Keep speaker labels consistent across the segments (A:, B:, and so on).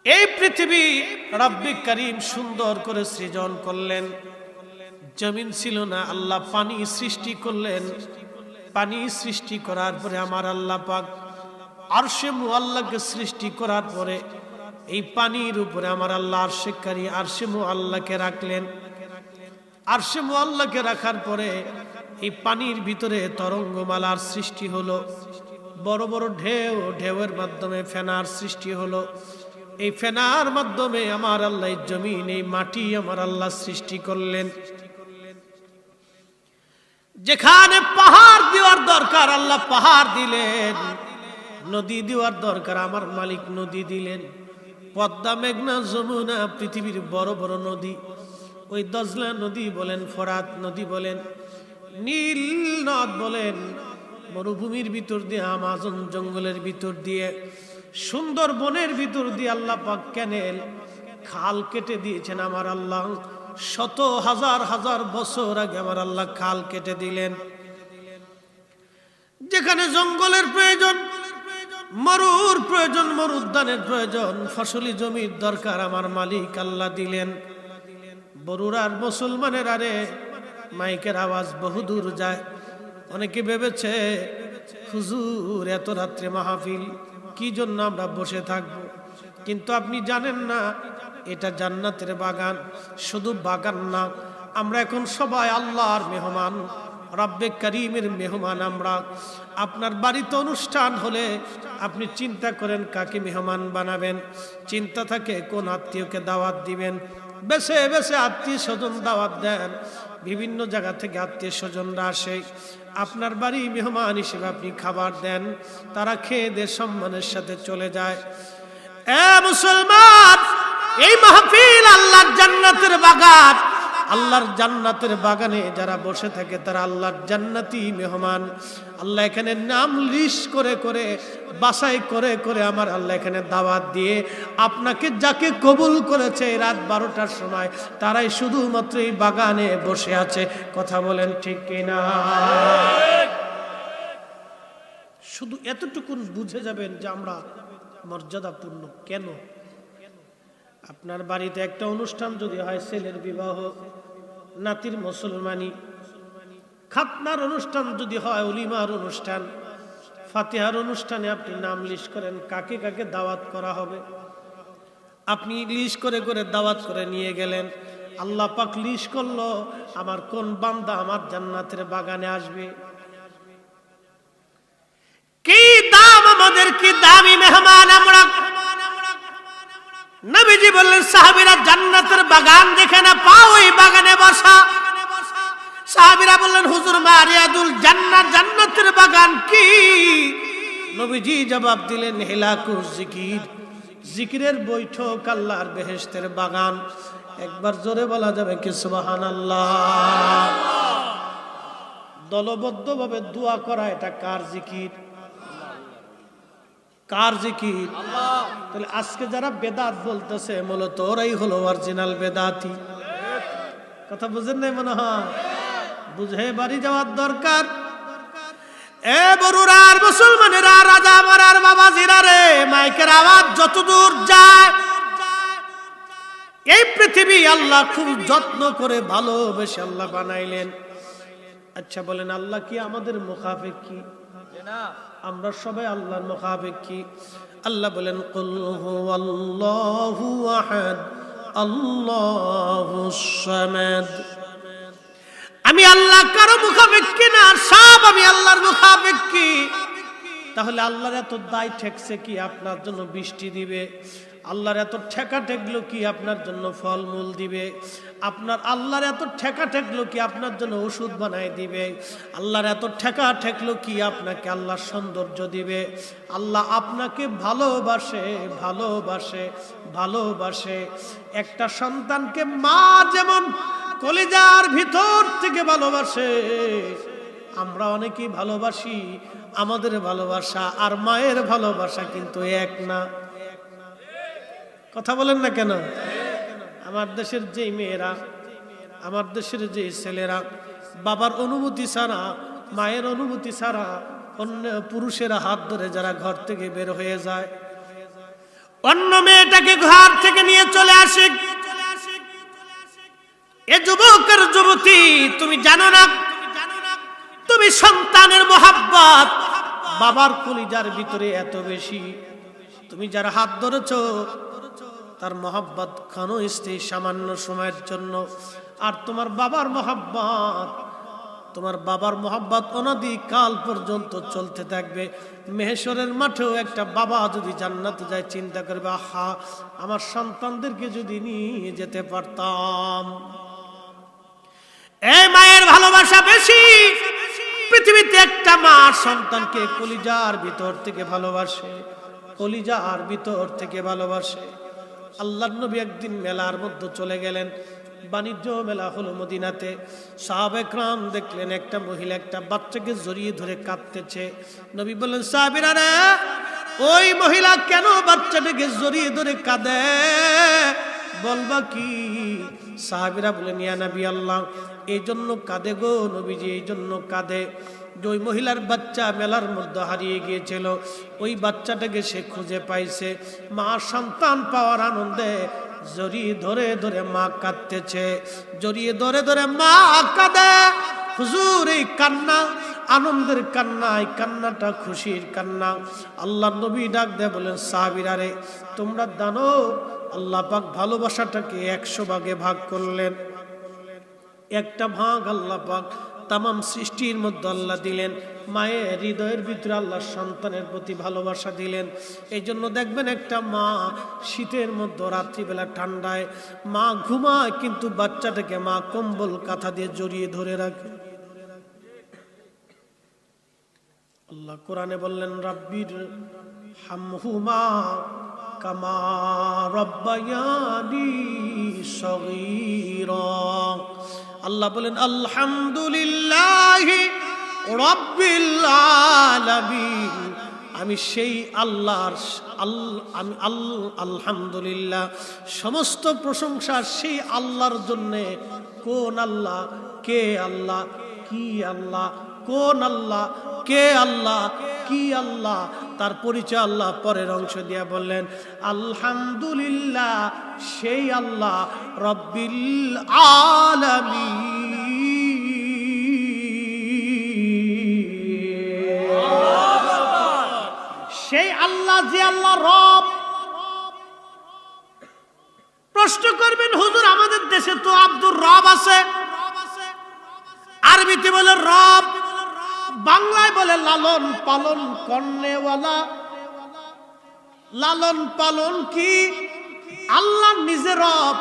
A: এই পৃথিবী রব্বিক কারীম সুন্দর করে সৃজন করলেন। জমিন ছিল না, আল্লাহ পানি সৃষ্টি করলেন। পানি সৃষ্টি করার পরে আমার আল্লাহ পাক আরশে মুআল্লাকে সৃষ্টি করার পরে এই পানির উপরে আমার আল্লাহ আরশে মুআল্লাকে রাখলেন। আরশে মুআল্লাকে রাখার পরে এই পানির ভিতরে তরঙ্গমালার সৃষ্টি হলো, বড় বড় ঢেউ, ঢেউয়ের মাধ্যমে ফেনার সৃষ্টি হলো। এই ফেনার মাধ্যমে আমার আল্লাহ জমিন, এই মাটি আমার আল্লাহ সৃষ্টি করলেন। যেখানে পাহাড় দেওয়ার দরকার আল্লাহ পাহাড় দিলেন, নদী দেওয়ার দরকার আমার মালিক নদী দিলেন। পদ্মা, মেঘনা, যমুনা, পৃথিবীর বড় বড় নদী, ওই দজলা নদী বলেন, ফরাত নদী বলেন, নীল নদ বলেন, মরুভূমির ভিতর দিয়ে, আমাজন জঙ্গলের ভিতর দিয়ে, সুন্দর বনের ভিতর দিয়ে আল্লাহ পাক ক্যানেল, খাল কেটে দিয়েছেন আমার আল্লাহ। শত হাজার হাজার বছর আগে আমার আল্লাহ খাল কেটে দিলেন। যেখানে জঙ্গলের প্রয়োজন, মরুর প্রয়োজন, মরুদ্যানের প্রয়োজন, ফসলি জমির দরকার আমার মালিক আল্লাহ দিলেন। বরুড়ার মুসলমানের আরে মাইকের আওয়াজ বহুদূর যায়। অনেকে ভেবেছে হুজুর এত রাত্রে মাহফিল, কি জন্য আমরা বসে থাকবো? কিন্তু আপনি জানেন না এটা জান্নাতের বাগান। শুধু বাগান না, আমরা এখন সবাই আল্লাহর মেহমান, রব্বে কারীমের মেহমান আমরা। আপনার বাড়িতে অনুষ্ঠান হলে আপনি চিন্তা করেন কাকে মেহমান বানাবেন, চিন্তা থাকে কোন আত্মীয়কে দাওয়াত দিবেন। বেছে বেছে আত্মীয় স্বজন দাওয়াত দেন, বিভিন্ন জায়গা থেকে আত্মীয় স্বজনরা আসে, আপনার বাড়ি মেহমান হিসেবে আপনি খাবার দেন, তারা খেয়ে দিয়ে সম্মানের সাথে চলে যায়। এ মুসলমান, এই মাহফিল আল্লাহর জান্নাতের বাগান। আল্লাহর জান্নাতের বাগানে যারা বসে থাকে তারা আল্লাহর জান্নাতি মেহমান। আল্লাহ এখানে নাম লিস্ট করে করে, বাছাই করে করে আমার আল্লাহ এখানে দাওয়াত দিয়ে আপনাকে যাকে কবুল করেছে রাত 12টার সময়, তারাই শুধুমাত্র এই বাগানে বসে আছে। কথা বলেন ঠিক কিনা? শুধু এতটুকুন বুঝে যাবেন যে আমরা মর্যাদাপূর্ণ। কেন? আপনার বাড়িতে একটা অনুষ্ঠান যদি হয়, ছেলের বিবাহ, নাতির মুসলমানি, খাতনার অনুষ্ঠান যদি হয়, উলিমার অনুষ্ঠান, ফাতিহার অনুষ্ঠানে আপনি নাম লিস্ট করেন কাকে কাকে দাওয়াত করা হবে। আপনি লিস্ট করে করে দাওয়াত করে নিয়ে গেলেন। আল্লাহ পাক লিস্ট করলো আমার কোন বান্দা আমার জান্নাতের বাগানে আসবে। কি দাম আমাদের, কি দামি মেহমান আমরা। নবীজি বললেন সাহাবীরা জান্নাতের বাগান দেখে না, পাও ওই বাগানে বসা। সাহাবীরা বললেন হুজুর মারিয়াদুল জান্নাত, জান্নাতের বাগান কি? নবীজি জবাব দিলেন হিলাকুজ জিকির, জিকিরের বৈঠক, আল্লাহর বেহেশতের বাগান। একবার জোরে বলা যাবে কি সুবহানাল্লাহ? দলবদ্ধভাবে দোয়া করা, এটা কার জিকির? কার জিকির? তাহলে আজকে যারা বেদাত বলতেছে মূলত ওরাই হলো অরিজিনাল বেদাতি। কথা বুঝেন নাই মনে হয়? বুঝে বাড়ি যাওয়ার দরকার। এ বরুড়ার মুসলমানেরা, রাজা মারার বাবাজিরা রে, মাইকের আওয়াজ যতদূর যায়, এই পৃথিবী আল্লাহ খুব যত্ন করে ভালোবেসে আল্লাহ বানাইলেন। আচ্ছা বলেন, আল্লাহ কি আমাদের মুখাফিক? কি আমরা সবাই আল্লাহর মুখাফিক? কি আল্লাহ বলেন কুল হুয়াল্লাহু আহাদ আল্লাহুস সামাদ। আমি আল্লাহ কারো মুখাফিক কি না? সব আমি আল্লাহর মুখাফিক। কি তাহলে আল্লাহর এত দায় ঠেকছে কি আপনার জন্য বৃষ্টি দিবে? আল্লাহর এত ঠেকা ঠেকলো কি আপনার জন্য ফলমূল দিবে? আল্লাহর এত ঠেকা ঠেকলো কি আপনার জন্য ওষুধ বানায় দিবে? আল্লাহর এত ঠেকা ঠেকলো কি আপনাকে আল্লাহর সৌন্দর্য দিবে? আল্লাহ আপনাকে ভালোবাসে, ভালোবাসে, ভালোবাসে। একটা সন্তানকে মা যেমন কলিজার ভিতর থেকে ভালোবাসে, আমরা অনেকেই ভালোবাসি। আমাদের ভালোবাসা আর মায়ের ভালোবাসা কিন্তু এক না। কথা বলেন না কেন? আমার দেশের যে মেয়েরা, আমার দেশের যে ছেলেরা বাবার অনুমতি ছাড়া, মায়ের অনুমতি ছাড়া অন্য পুরুষেরা হাত ধরে যারা ঘর থেকে বের হয়ে যায়, অন্য মেয়েটাকে ঘর থেকে নিয়ে চলে আসে। এ যুবক আর যুবতী, তুমি জানো না তুমি সন্তানের মোহাব্বত বাবার কলিজার ভিতরে এত বেশি, তুমি যার হাত ধরেছো তার মোহাব্বত ক্ষণস্থায়ী সামান্য সময়ের জন্য, আর তোমার বাবার মোহাব্বত অনাদিকাল পর্যন্ত চলতে থাকবে। মেহেশরের মাঠেও একটা বাবা যদি জান্নাতে যায় চিন্তা করবে, আহা আমার সন্তানদেরকে যদি নিয়ে যেতে পারতাম। এই মায়ের ভালোবাসা বেশি। পৃথিবীতে একটা মা সন্তানকে কলিজার ভিতর থেকে ভালোবাসে, কলিজার ভিতর থেকে ভালোবাসে। আল্লাহর নবী একদিন মেলার মধ্যে চলে গেলেন, বাণিজ্য মেলা হলো মদিনাতে। সাহাবা একরাম দেখলেন একটা মহিলা একটা বাচ্চাকে জড়িয়ে ধরে কাঁদতেছে। নবী বললেন, সাহাবীরা রে, ওই মহিলা কেন বাচ্চাটাকে জড়িয়ে ধরে কাঁদে, বলবা কি? সাহাবীরা বলেন, ইয়া নবী আল্লাহ, এই জন্য কাঁদে গো নবীজি, এই জন্য কাঁদে যে ওই মহিলার বাচ্চা মেলার মধ্যে হারিয়ে গিয়েছিল, ওই বাচ্চাটাকে সে খুঁজে পাইছে। মা সন্তান পাওয়ার আনন্দে জড়িয়ে ধরে ধরে মা কাঁদতেছে, জড়িয়ে ধরে ধরে মা কাঁদে। হুজুর, এই কান্না আনন্দের কান্না, এই কান্নাটা খুশির কান্না। আল্লাহ নবী ডাক দেয় বলেন, সাহাবীরা রে, তোমরা জানো আল্লাহ পাক ভালোবাসাটাকে 100 ভাগে ভাগ করলেন। একটা ভাগ আল্লাহ পাক তামাম সৃষ্টির মধ্যে আল্লাহ দিলেন, মায়ের হৃদয়ের ভিতরে আল্লাহ সন্তানের প্রতি ভালোবাসা দিলেন। এই জন্য দেখবেন একটা মা শীতের মধ্যে রাত্রিবেলা ঠান্ডায় মা ঘুমায়, কিন্তু বাচ্চাটাকে মা কম্বল কাঁথা দিয়ে জড়িয়ে ধরে রাখে। আল্লাহ কোরআনে বললেন, রাব্বির হামহুমা কামা রব্বায়ানি সগীরা। আল্লাহ বলেন, আলহামদুলিল্লাহি রাব্বিল আলামিন। আমি সেই আল্লাহর আলহামদুলিল্লাহ, সমস্ত প্রশংসা সেই আল্লাহর জন্যে। কোন আল্লাহ? কে আল্লাহ? কি আল্লাহ? কোন আল্লাহ? কে আল্লাহ? কি আল্লাহ? তার পরিচয় আল্লাহ পরের অংশ দিয়ে বললেন, আলহামদুলিল্লাহ সেই আল্লাহ রব্বিল আলামিন। সেই আল্লাহ যে আল্লাহ রব। প্রশ্ন করবেন, হুজুর আমাদের দেশে তো আব্দুর রব আছে, আরবিতে বলে রব, বাংলায় বলে লালন পালন করনেওয়ালা। লালন পালন কি? আল্লাহ নিজে রব,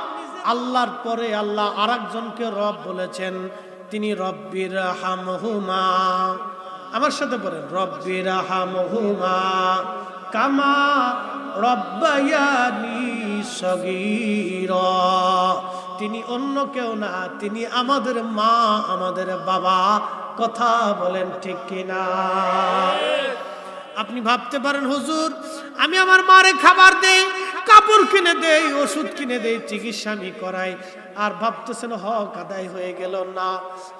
A: আল্লাহর পরে আল্লাহ আরেকজনকে রব বলেছেন, তিনি রব্বির হামহুমা। আমার সাথে বলেন, রব্বির হামহুমা কামা রব্বায়ানি সগীরা। তিনি অন্য কেউ না, তিনি আমাদের মা, আমাদের বাবা। কথা বলেন ঠিক কিনা? আপনি ভাবতে পারেন, হুজুর আমি আমার মারে খাবার দেই, কাপড় কিনে দেই, ওষুধ কিনে দেই, চিকিৎসা আমি করাই, আর ভাবতেছেন হক আদায় হয়ে গেল। না,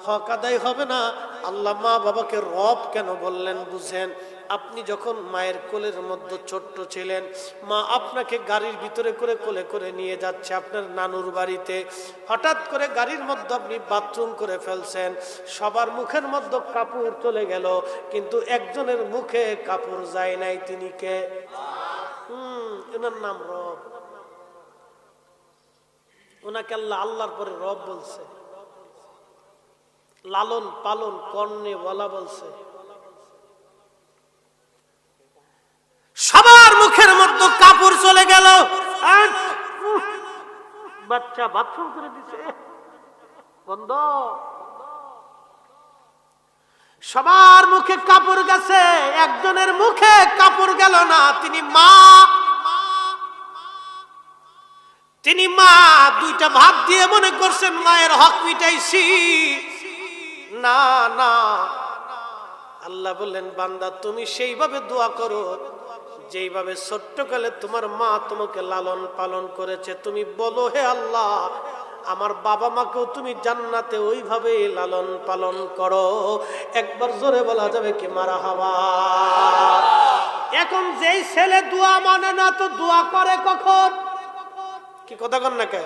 A: হক আদায় হবে না। আল্লাহ মা বাবাকে রব কেন বললেন বুঝেন? আপনি যখন মায়ের কোলের মধ্যে ছোট্ট ছিলেন, মা আপনাকে গাড়ির ভিতরে করে কোলে করে নিয়ে যাচ্ছে আপনার নানুর বাড়িতে। হঠাৎ করে গাড়ির মধ্যে আপনি বাথরুম করে ফেলছেন, সবার মুখের মধ্যে কাপড় চলে গেল, কিন্তু একজনের মুখে কাপড় যায় নাই। তিনি কে? এনার নাম রব। ওনাকে আল্লাহ আল্লাহর পরে রব বলছে, লালন পালন করনেওয়ালা বলছে। সবার মুখের মধ্যে কাপড় চলে গেল, বাচ্চা বাথরুম করে দিছে, বন্ধ। সবার মুখে কাপড় গেছে, একজনের মুখে কাপড় গেল না। তিনি মা, তিনি মা। দুইটা ভাব দিয়ে মনে করছেন মায়ের হক মিটাইছি। না না, আল্লাহ বললেন, বান্দা তুমি সেইভাবে দোয়া করো যেইভাবে ছোট্টকালে তোমার মা তোমাকে লালন পালন করেছে। তুমি বলো, হে আল্লাহ, আমার বাবা মাকেও তুমি জান্নাতে ওইভাবে লালন পালন করো। একবার জোরে বলা যাবে কি মারহাবা? এখন যেই ছেলে দোয়া মানে না তো দোয়া করে কখন? কি কথা কন না কে?